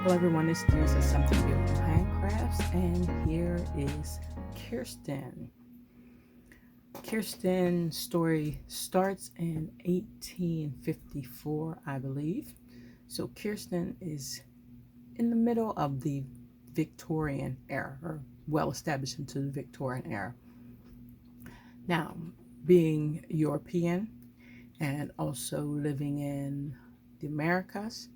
Hello everyone, it's Dennis Something Beautiful Handcrafts, and here is Kirsten. Kirsten's story starts in 1854, I believe. So Kirsten is in the middle of the Victorian era, or well established into the Victorian era. Now, being European and also living in the Americas,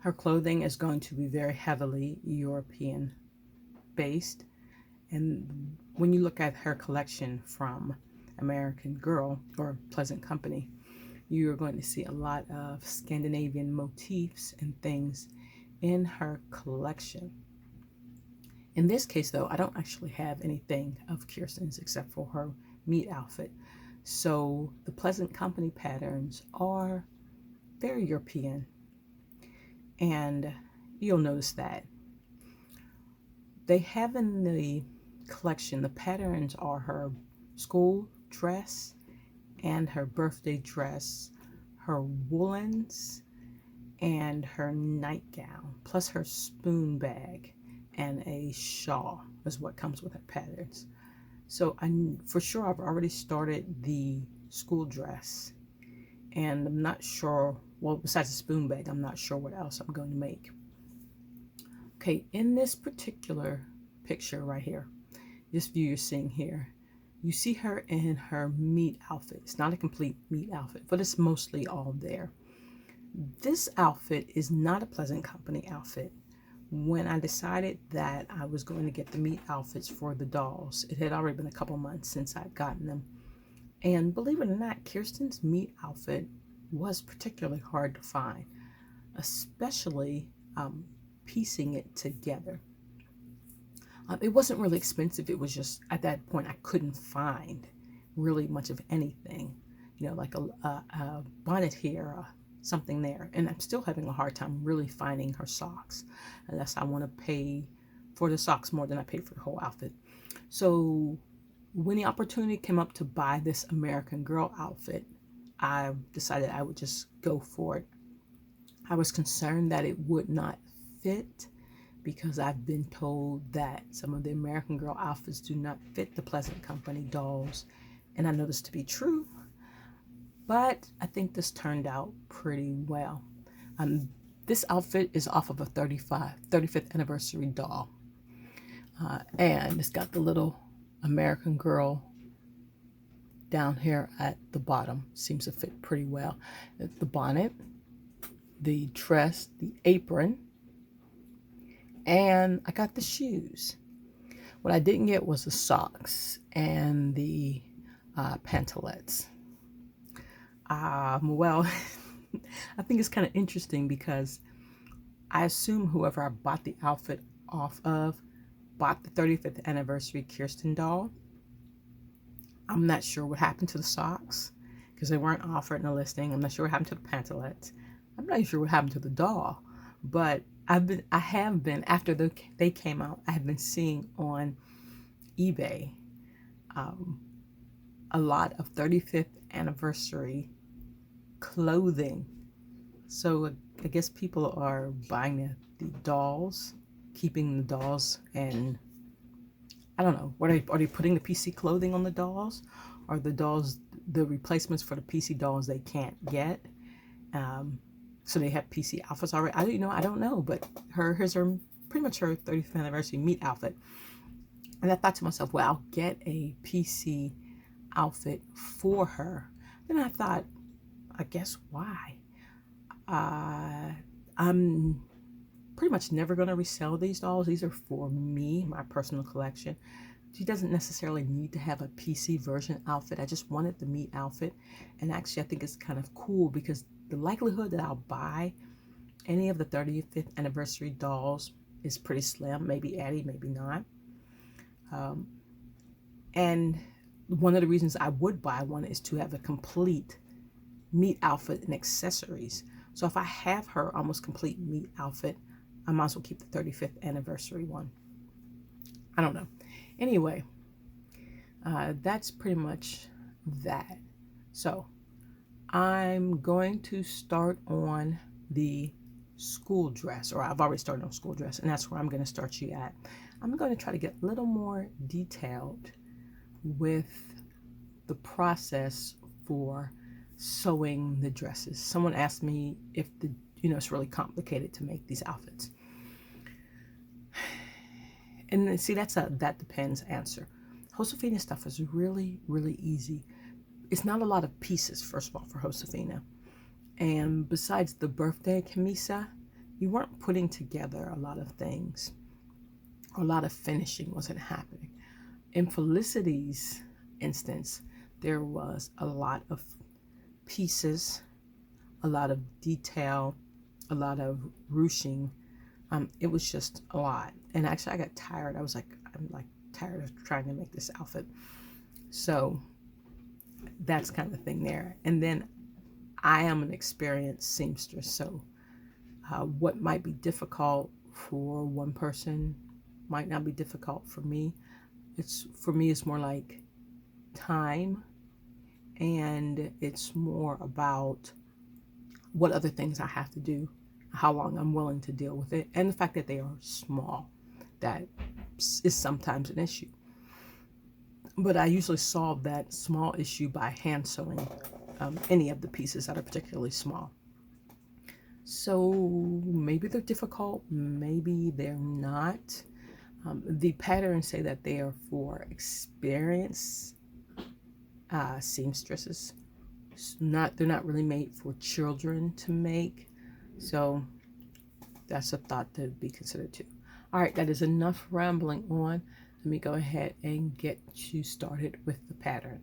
her clothing is going to be very heavily European based. And when you look at her collection from American Girl or Pleasant Company, you're going to see a lot of Scandinavian motifs and things in her collection. In this case, though, I don't actually have anything of Kirsten's except for her meat outfit. So the Pleasant Company patterns are very European, and you'll notice that. They have in the collection, the patterns are her school dress and her birthday dress, her woolens, and her nightgown, plus her spoon bag and a shawl is what comes with her patterns. So for sure I've already started the school dress, and I'm not sure, well, besides the spoon bag, I'm not sure what else I'm going to make. Okay, in this particular picture right here, this view you're seeing here, you see her in her meat outfit. It's not a complete meat outfit, but it's mostly all there. This outfit is not a Pleasant Company outfit. When I decided that I was going to get the meat outfits for the dolls, it had already been a couple months since I'd gotten them. And believe it or not, Kirsten's meat outfit was particularly hard to find, especially piecing it together. It wasn't really expensive. It was just at that point I couldn't find really much of anything, like a bonnet here, something there. And I'm still having a hard time really finding her socks, unless I want to pay for the socks more than I paid for the whole outfit. So when the opportunity came up to buy this American Girl outfit, I decided I would just go for it. I was concerned that it would not fit, because I've been told that some of the American Girl outfits do not fit the Pleasant Company dolls, and I know this to be true, but I think this turned out pretty well. This outfit is off of a 35th anniversary doll, and it's got the little American Girl down here at the bottom. Seems to fit pretty well. The bonnet, the dress, the apron, and I got the shoes. What I didn't get was the socks and the pantalettes. Well, I think it's kind of interesting because I assume whoever I bought the outfit off of bought the 35th anniversary Kirsten doll. I'm not sure what happened to the socks because they weren't offered in the listing. I'm not sure what happened to the pantalettes. I'm not even sure what happened to the doll, but I have been after they came out, I have been seeing on eBay a lot of 35th anniversary clothing. So I guess people are buying the dolls, keeping the dolls, and I don't know, are they putting the PC clothing on the dolls? Are the dolls the replacements for the PC dolls they can't get? So they have PC outfits already. I don't know, but here's her pretty much her 35th anniversary meat outfit. And I thought to myself, well, I'll get a PC outfit for her. Then I thought, I guess why? I'm pretty much never going to resell these dolls. These are for me, my personal collection. She doesn't necessarily need to have a PC version outfit. I just wanted the meat outfit. And actually, I think it's kind of cool because the likelihood that I'll buy any of the 35th anniversary dolls is pretty slim. Maybe Addie, maybe not. And one of the reasons I would buy one is to have a complete meat outfit and accessories. So if I have her almost complete meat outfit, I might as well keep the 35th anniversary one. I don't know. Anyway, that's pretty much that. So I'm going to start on the school dress, or I've already started on school dress, and that's where I'm going to start you at. I'm going to try to get a little more detailed with the process for sewing the dresses. Someone asked me if it's really complicated to make these outfits. And see, that's a that depends answer. Josefina stuff is really, really easy. It's not a lot of pieces, first of all, for Josefina. And besides the birthday camisa, you weren't putting together a lot of things. A lot of finishing wasn't happening. In Felicity's instance, there was a lot of pieces, a lot of detail, a lot of ruching. It was just a lot. And actually, I got tired. I'm tired of trying to make this outfit. So that's kind of the thing there. And then I am an experienced seamstress, so what might be difficult for one person might not be difficult for me. For me, it's more like time, and it's more about what other things I have to do, how long I'm willing to deal with it, and the fact that they are small. That is sometimes an issue. But I usually solve that small issue by hand sewing any of the pieces that are particularly small. So maybe they're difficult, maybe they're not. The patterns say that they are for experienced seamstresses. They're not really made for children to make. So that's a thought to be considered too. All right, that is enough rambling on. Let me go ahead and get you started with the pattern.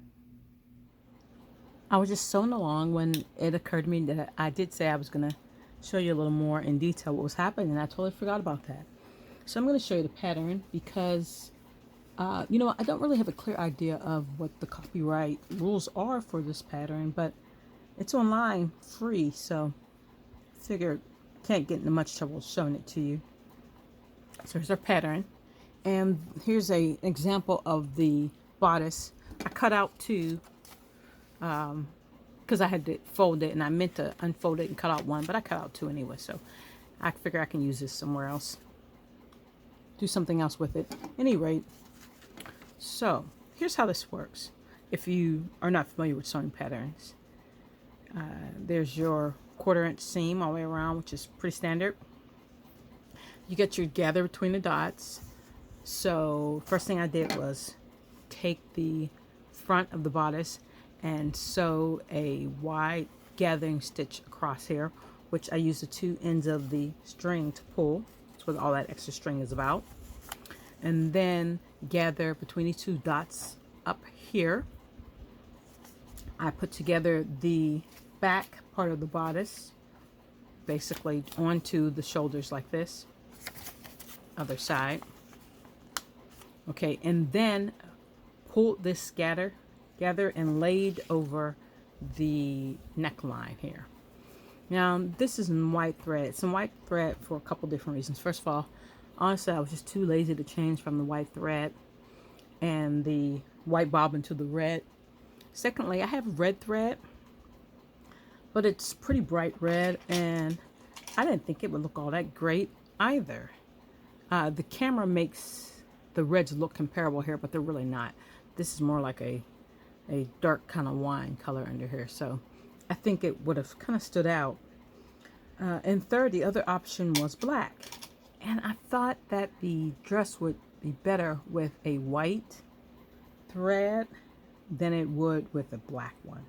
I was just sewing along when it occurred to me that I did say I was going to show you a little more in detail what was happening, and I totally forgot about that. So I'm going to show you the pattern because, I don't really have a clear idea of what the copyright rules are for this pattern, but it's online free, so I figured can't get into much trouble showing it to you. So here's our pattern, and here's an example of the bodice. I cut out two because I had to fold it, and I meant to unfold it and cut out one, but I cut out two anyway, so I figure I can use this somewhere else, do something else with it. At any rate, so here's how this works. If you are not familiar with sewing patterns, there's your 1/4 inch seam all the way around, which is pretty standard. You get your gather between the dots. So first thing I did was take the front of the bodice and sew a wide gathering stitch across here, which I use the two ends of the string to pull. That's what all that extra string is about. And then gather between these two dots up here. I put together the back part of the bodice, basically onto the shoulders like this. Other side. Okay, and then pulled this gather and laid over the neckline here. Now this is in white thread. Some white thread for a couple different reasons. First of all, honestly, I was just too lazy to change from the white thread and the white bobbin to the red. Secondly, I have red thread, but it's pretty bright red, and I didn't think it would look all that great either. The camera makes the reds look comparable here, but they're really not. This is more like a dark kind of wine color under here, so I think it would have kind of stood out. And third, the other option was black, and I thought that the dress would be better with a white thread than it would with a black one.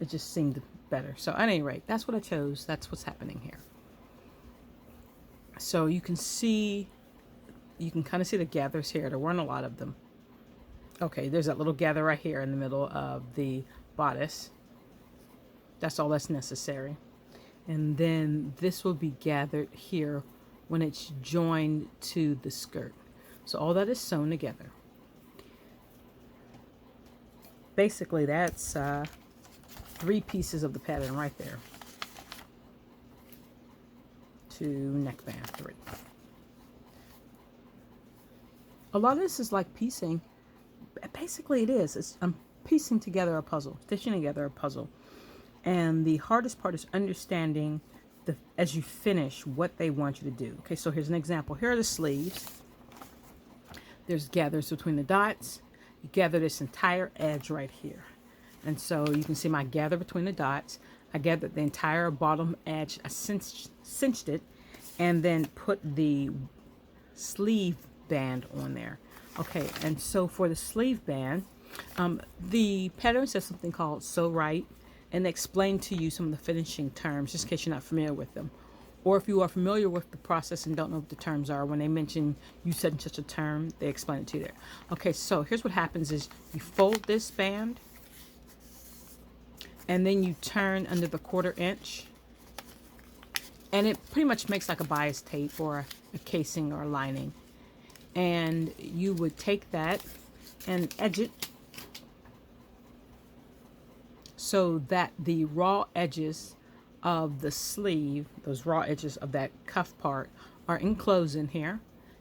It just seemed better. So at any rate, that's what I chose. That's what's happening here. So you can kind of see the gathers here. There weren't a lot of them. Okay, there's that little gather right here in the middle of the bodice. That's all that's necessary. And then this will be gathered here when it's joined to the skirt. So all that is sewn together. Basically, that's 3 pieces of the pattern right there. 2 neckband 3. A lot of this is like piecing. Basically, it is. I'm piecing together a puzzle, stitching together a puzzle. And the hardest part is understanding as you finish what they want you to do. Okay, so here's an example. Here are the sleeves. There's gathers between the dots. You gather this entire edge right here. And so you can see my gather between the dots. I gathered the entire bottom edge. I cinched it and then put the sleeve band on there. Okay, and so for the sleeve band, the pattern says something called sew right, and they explain to you some of the finishing terms, just in case you're not familiar with them. Or if you are familiar with the process and don't know what the terms are, when they mention you said in such a term, they explain it to you there. Okay, so here's what happens is you fold this band, and then you turn under the 1/4 inch, and it pretty much makes like a bias tape or a casing or a lining. And you would take that and edge it so that the raw edges of the sleeve, those raw edges of that cuff part, are enclosed in here.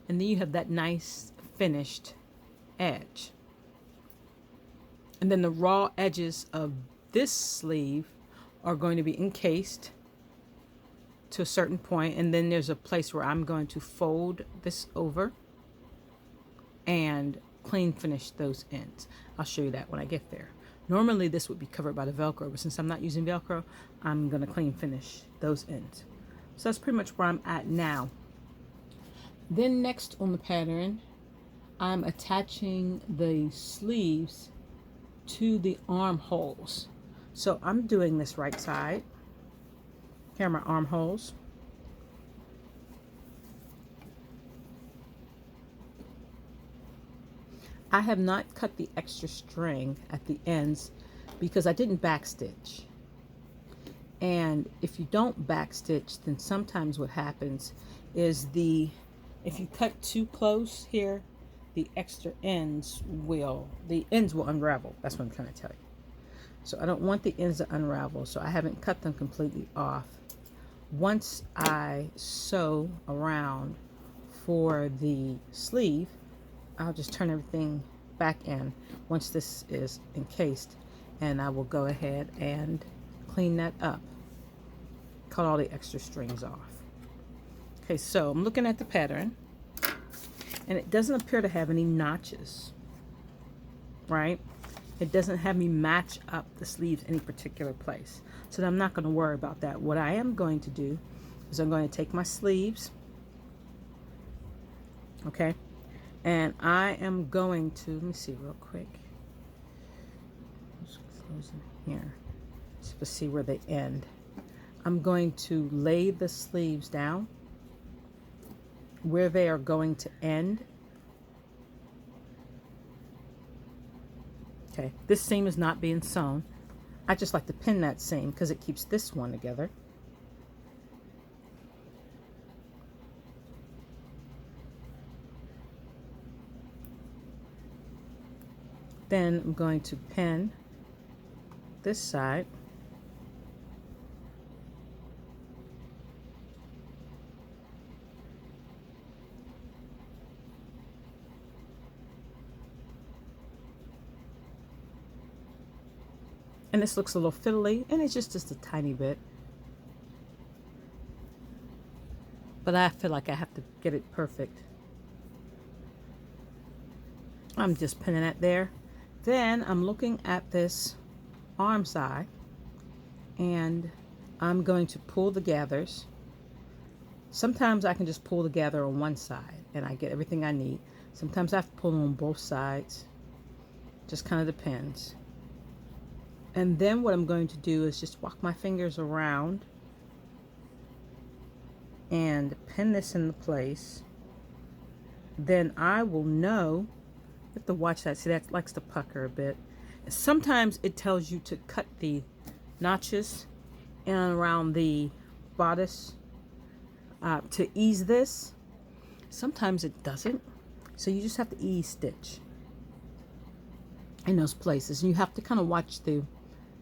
And then you have that nice finished edge. And then the raw edges of this sleeve are going to be encased to a certain point, and then there's a place where I'm going to fold this over and clean finish those ends. I'll show you that when I get there. Normally this would be covered by the Velcro, but since I'm not using Velcro, I'm going to clean finish those ends. So that's pretty much where I'm at now. Then next on the pattern, I'm attaching the sleeves to the armholes. So I'm doing this right side. Here are my armholes. I have not cut the extra string at the ends because I didn't backstitch. And if you don't backstitch, then sometimes what happens is if you cut too close here, the ends will unravel. That's what I'm trying to tell you. So I don't want the ends to unravel, so I haven't cut them completely off. Once I sew around for the sleeve, I'll just turn everything back in once this is encased, and I will go ahead and clean that up. Cut all the extra strings off. Okay, so I'm looking at the pattern, and it doesn't appear to have any notches, right? It doesn't have me match up the sleeves any particular place. So I'm not going to worry about that. What I am going to do is I'm going to take my sleeves, okay, and I am going to, let me see real quick. Just close in here so to see where they end. I'm going to lay the sleeves down where they are going to end. Okay, this seam is not being sewn. I just like to pin that seam because it keeps this one together. Then I'm going to pin this side. And this looks a little fiddly, and it's just a tiny bit. But I feel like I have to get it perfect. I'm just pinning it there. Then I'm looking at this arm side, and I'm going to pull the gathers. Sometimes I can just pull the gather on one side, and I get everything I need. Sometimes I have to pull them on both sides. Just kind of depends. And then what I'm going to do is just walk my fingers around and pin this into place. Then I will know, you have to watch that, see that likes to pucker a bit. Sometimes it tells you to cut the notches in and around the bodice to ease this. Sometimes it doesn't. So you just have to ease stitch in those places. And you have to kind of watch the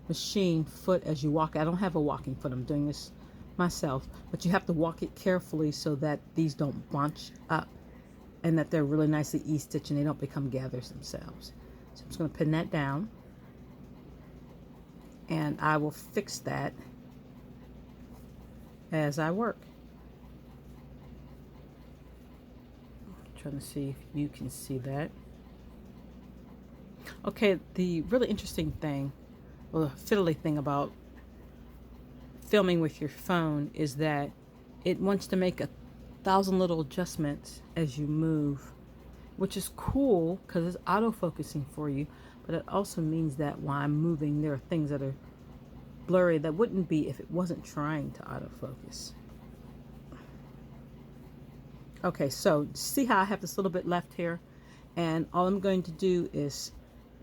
machine foot as you walk. I don't have a walking foot. I'm doing this myself. But you have to walk it carefully so that these don't bunch up and that they're really nicely ease stitched and they don't become gathers themselves. So I'm just going to pin that down. And I will fix that as I work. I'm trying to see if you can see that. Okay, the really interesting thing, well, the fiddly thing about filming with your phone is that it wants to make 1,000 little adjustments as you move, which is cool because it's auto-focusing for you, but it also means that while I'm moving, there are things that are blurry that wouldn't be if it wasn't trying to autofocus. Okay, so see how I have this little bit left here? And all I'm going to do is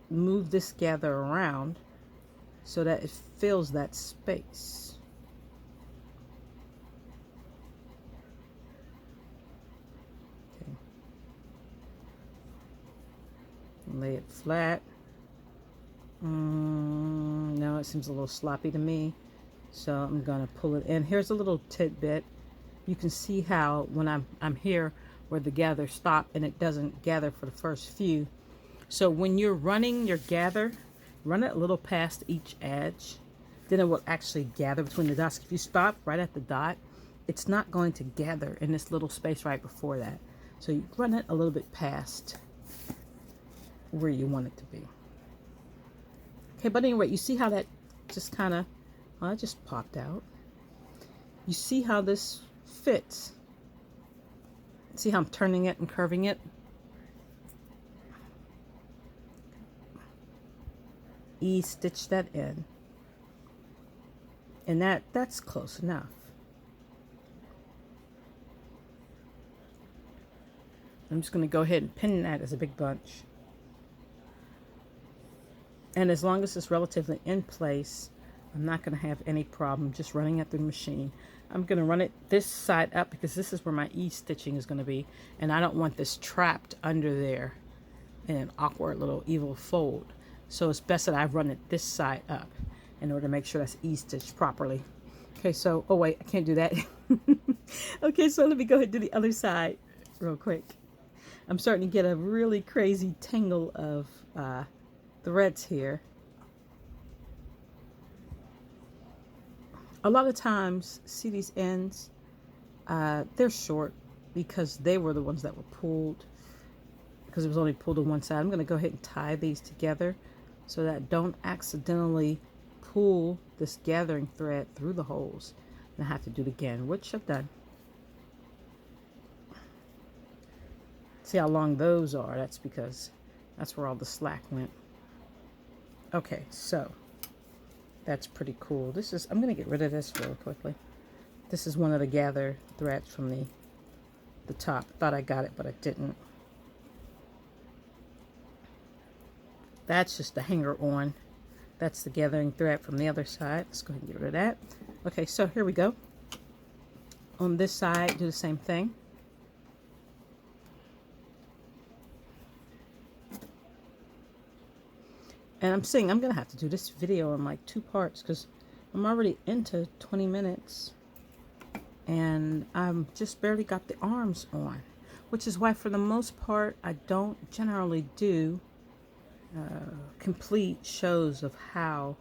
move this gather around so that it fills that space. Okay. Lay it flat. No, it seems a little sloppy to me, so I'm gonna pull it in. Here's a little tidbit. You can see how when I'm here where the gather stopped and it doesn't gather for the first few. So when you're running your gather, run it a little past each edge, then it will actually gather between the dots. If you stop right at the dot, it's not going to gather in this little space right before that. So you run it a little bit past where you want it to be. Okay, but anyway, you see how that just kind of, well, it just popped out. You see how this fits. See how I'm turning it and curving it? Stitch that in. And that's close enough. I'm just going to go ahead and pin that as a big bunch. And as long as it's relatively in place, I'm not going to have any problem just running it through the machine. I'm going to run it this side up because this is where my stitching is going to be. And I don't want this trapped under there in an awkward little evil fold. So it's best that I run it this side up in order to make sure that's stitched properly. Okay, so, oh wait, I can't do that. Okay, so let me go ahead and do the other side real quick. I'm starting to get a really crazy tangle of threads here. A lot of times, see these ends, they're short because they were the ones that were pulled, because it was only pulled on one side. I'm going to go ahead and tie these together so that I don't accidentally pull this gathering thread through the holes and I have to do it again, which I've done. See how long those are? That's because that's where all the slack went. Okay, so that's pretty cool. This is, I'm going to get rid of this real quickly. This is one of the gather threads from the top. Thought I got it, but I didn't. That's just the hanger on. That's the gathering thread from the other side. Let's go ahead and get rid of that. Okay, so here we go. On this side, do the same thing. And I'm saying I'm going to have to do this video in like 2 parts because I'm already into 20 minutes. And I'm just barely got the arms on. Which is why for the most part, I don't generally do complete shows of how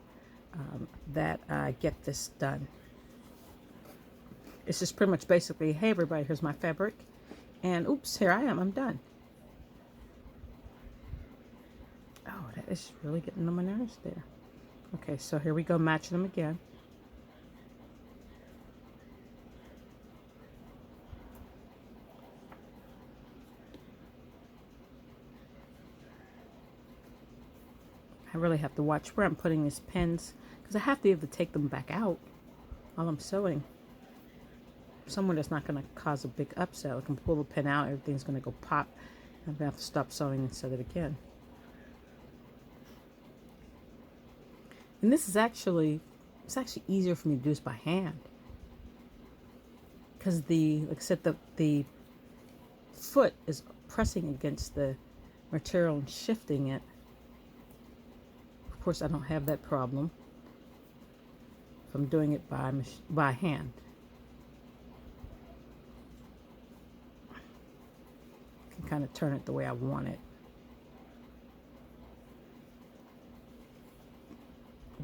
that I get this done. It's just pretty much basically, hey everybody, here's my fabric. And oops, here I am, I'm done. Oh, that is really getting on my nerves there. Okay, so here we go, matching them again. I really have to watch where I'm putting these pins because I have to be able to take them back out while I'm sewing. Somewhere that's not going to cause a big upset. I can pull the pin out, everything's going to go pop. I'm going to have to stop sewing and sew it again. And this is actually, it's actually easier for me to do this by hand. Because like I said, the foot is pressing against the material and shifting it. Of course, I don't have that problem if I'm doing it by hand. I can kind of turn it the way I want it.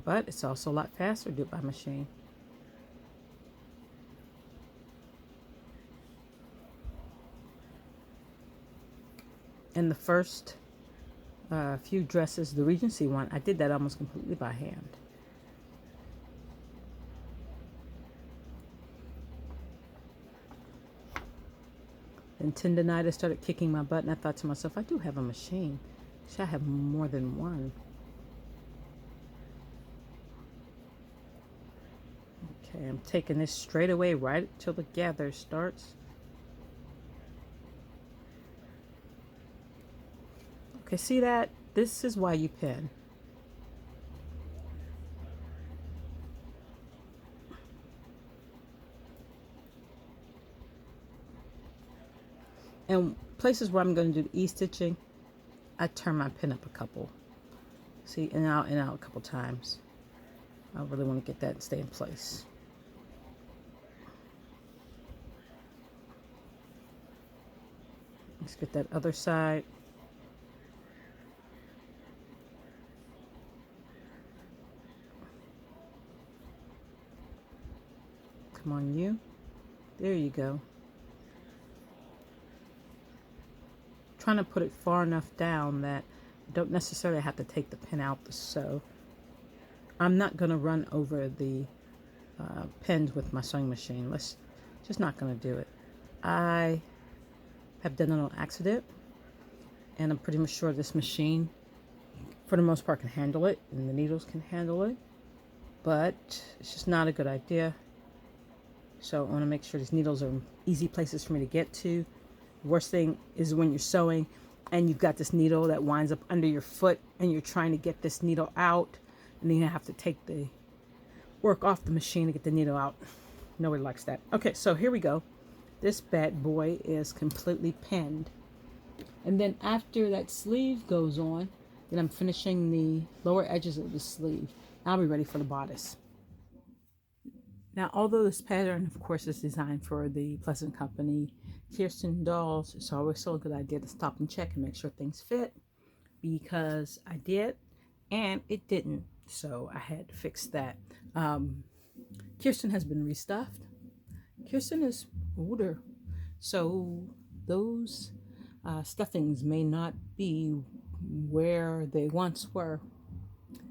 But it's also a lot faster to do it by machine. in the first few dresses, the Regency one, I did that almost completely by hand. And tendonitis started kicking my butt, and I thought to myself, I do have a machine. Should I have more than one? Okay, I'm taking this straight away right till the gather starts. Okay, see that? This is why you pin. And places where I'm going to do the E-stitching, I turn my pin up a couple. See, and out a couple times. I really want to get that and stay in place. Let's get that other side. Come on, you. There you go. Trying to put it far enough down that I don't necessarily have to take the pin out to sew. I'm not going to run over the pins with my sewing machine. Just not going to do it. I have done it on accident, and I'm pretty much sure this machine, for the most part, can handle it, and the needles can handle it, but it's just not a good idea. So I want to make sure these needles are easy places for me to get to. Worst thing is when you're sewing and you've got this needle that winds up under your foot and you're trying to get this needle out, and then you have to take the work off the machine to get the needle out. Nobody likes that. Okay, so here we go. This bad boy is completely pinned. And then after that sleeve goes on, then I'm finishing the lower edges of the sleeve. I'll be ready for the bodice. Now, although this pattern, of course, is designed for the Pleasant Company Kirsten dolls, it's always still a good idea to stop and check and make sure things fit, because I did, and it didn't. So I had to fix that. Kirsten has been restuffed. Kirsten is older, so those stuffings may not be where they once were.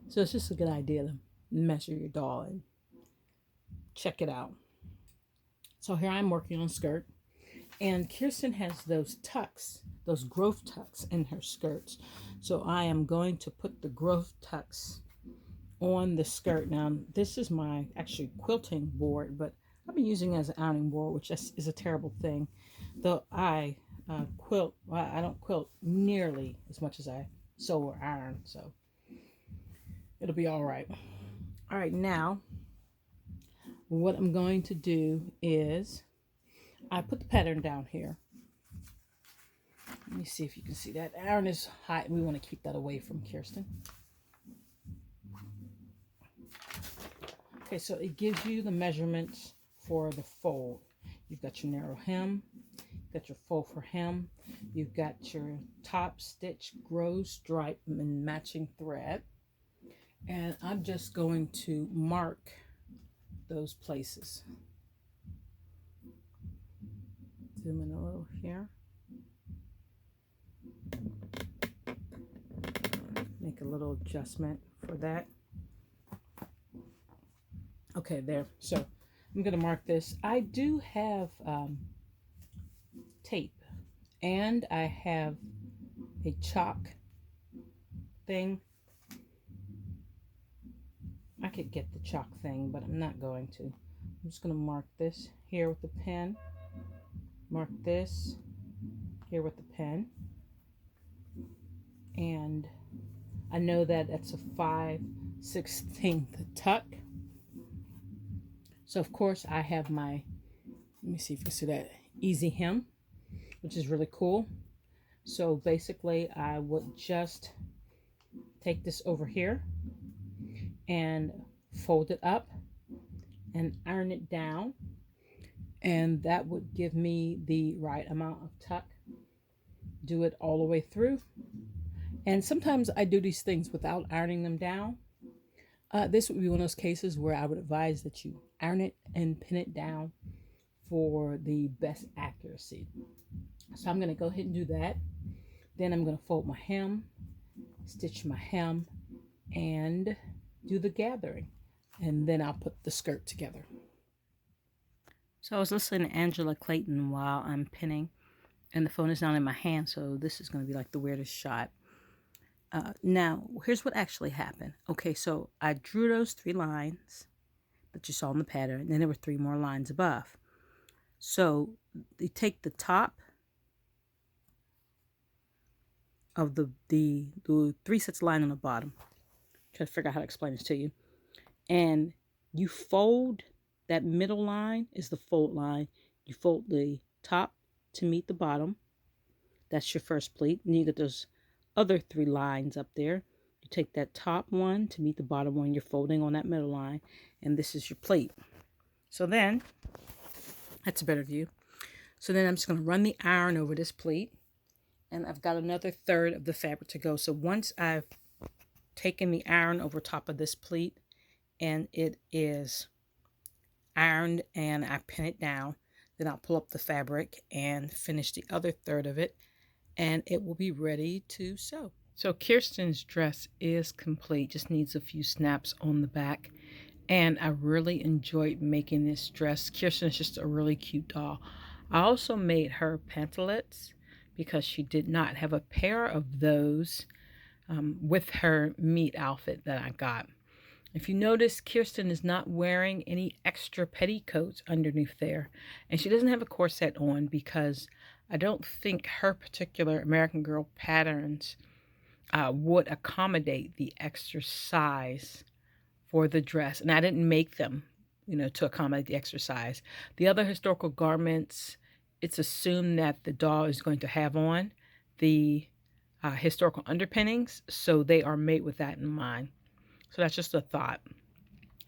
So it's just a good idea to measure your doll and check it out. So here I'm working on skirt, and Kirsten has those tucks, those growth tucks in her skirts. So I am going to put the growth tucks on the skirt. Now this is my actually quilting board, but I've been using it as an ironing board, which is a terrible thing. Though I quilt, well, I don't quilt nearly as much as I sew or iron, so it'll be all right. All right, now what I'm going to do is I put the pattern down here. Let me see if you can see that. Iron is hot. We want to keep that away from Kirsten. Okay, so it gives you the measurements for the fold. You've got your narrow hem, you've got your fold for hem, you've got your top stitch, grow, stripe, and matching thread. And I'm just going to mark those places. Zoom in a little here. Make a little adjustment for that. Okay, there. So I'm going to mark this. I do have tape, and I have a chalk thing. I could get the chalk thing, but I'm not going to. I'm just going to mark this here with the pen. Mark this here with the pen. And I know that that's a 5/16 tuck. So of course I have my, let me see if you can see that, easy hem, which is really cool. So basically I would just take this over here and fold it up and iron it down, and that would give me the right amount of tuck. Do it all the way through. And sometimes I do these things without ironing them down. This would be one of those cases where I would advise that you iron it and pin it down for the best accuracy. So I'm going to go ahead and do that. Then I'm going to fold my hem, stitch my hem, and do the gathering. And then I'll put the skirt together. So I was listening to Angela Clayton while I'm pinning, and the phone is not in my hand, so this is going to be like the weirdest shot. Now, here's what actually happened. Okay, so I drew those 3 lines that you saw in the pattern, and then there were 3 more lines above. So you take the top of the 3 sets of line on the bottom. Try to figure out how to explain this to you. And you fold, that middle line is the fold line. You fold the top to meet the bottom. That's your first pleat. And you get those other 3 lines up there. You take that top one to meet the bottom one. You're folding on that middle line. And this is your pleat. So then, that's a better view. So then I'm just going to run the iron over this pleat. And I've got another third of the fabric to go. So once I've taken the iron over top of this pleat and it is ironed and I pin it down, then I'll pull up the fabric and finish the other third of it, and it will be ready to sew. So Kirsten's dress is complete, just needs a few snaps on the back, and I really enjoyed making this dress. Kirsten is just a really cute doll. I also made her pantalettes because she did not have a pair of those with her meat outfit that I got. If you notice, Kirsten is not wearing any extra petticoats underneath there. And she doesn't have a corset on because I don't think her particular American Girl patterns would accommodate the extra size for the dress. And I didn't make them, to accommodate the extra size. The other historical garments, it's assumed that the doll is going to have on the historical underpinnings. So they are made with that in mind. So that's just a thought.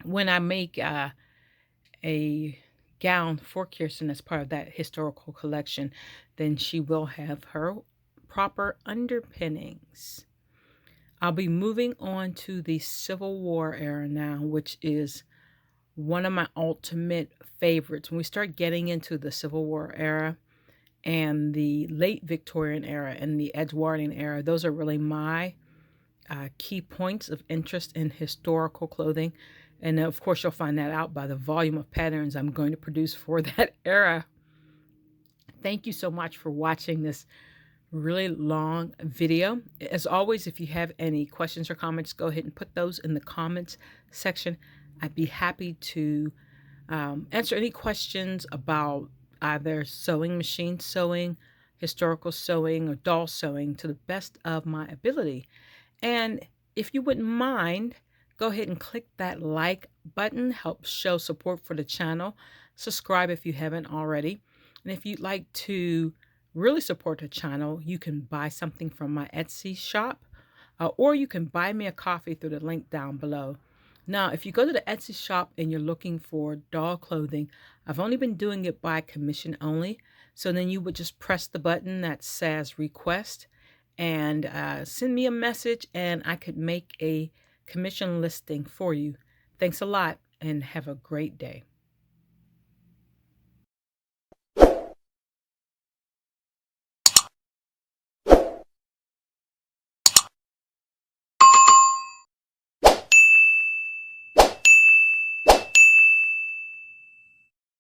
When I make a gown for Kirsten as part of that historical collection, then she will have her proper underpinnings. I'll be moving on to the Civil War era now, which is one of my ultimate favorites. When we start getting into the Civil War era and the late Victorian era and the Edwardian era, those are really my key points of interest in historical clothing. And of course, you'll find that out by the volume of patterns I'm going to produce for that era. Thank you so much for watching this really long video. As always, if you have any questions or comments, go ahead and put those in the comments section. I'd be happy to answer any questions about either sewing, machine sewing, historical sewing, or doll sewing to the best of my ability. And if you wouldn't mind, go ahead and click that like button. Help show support for the channel. Subscribe if you haven't already. And if you'd like to really support the channel, you can buy something from my Etsy shop, or you can buy me a coffee through the link down below. Now, if you go to the Etsy shop and you're looking for doll clothing, I've only been doing it by commission only. So then you would just press the button that says request and send me a message, and I could make a commission listing for you. Thanks a lot and have a great day.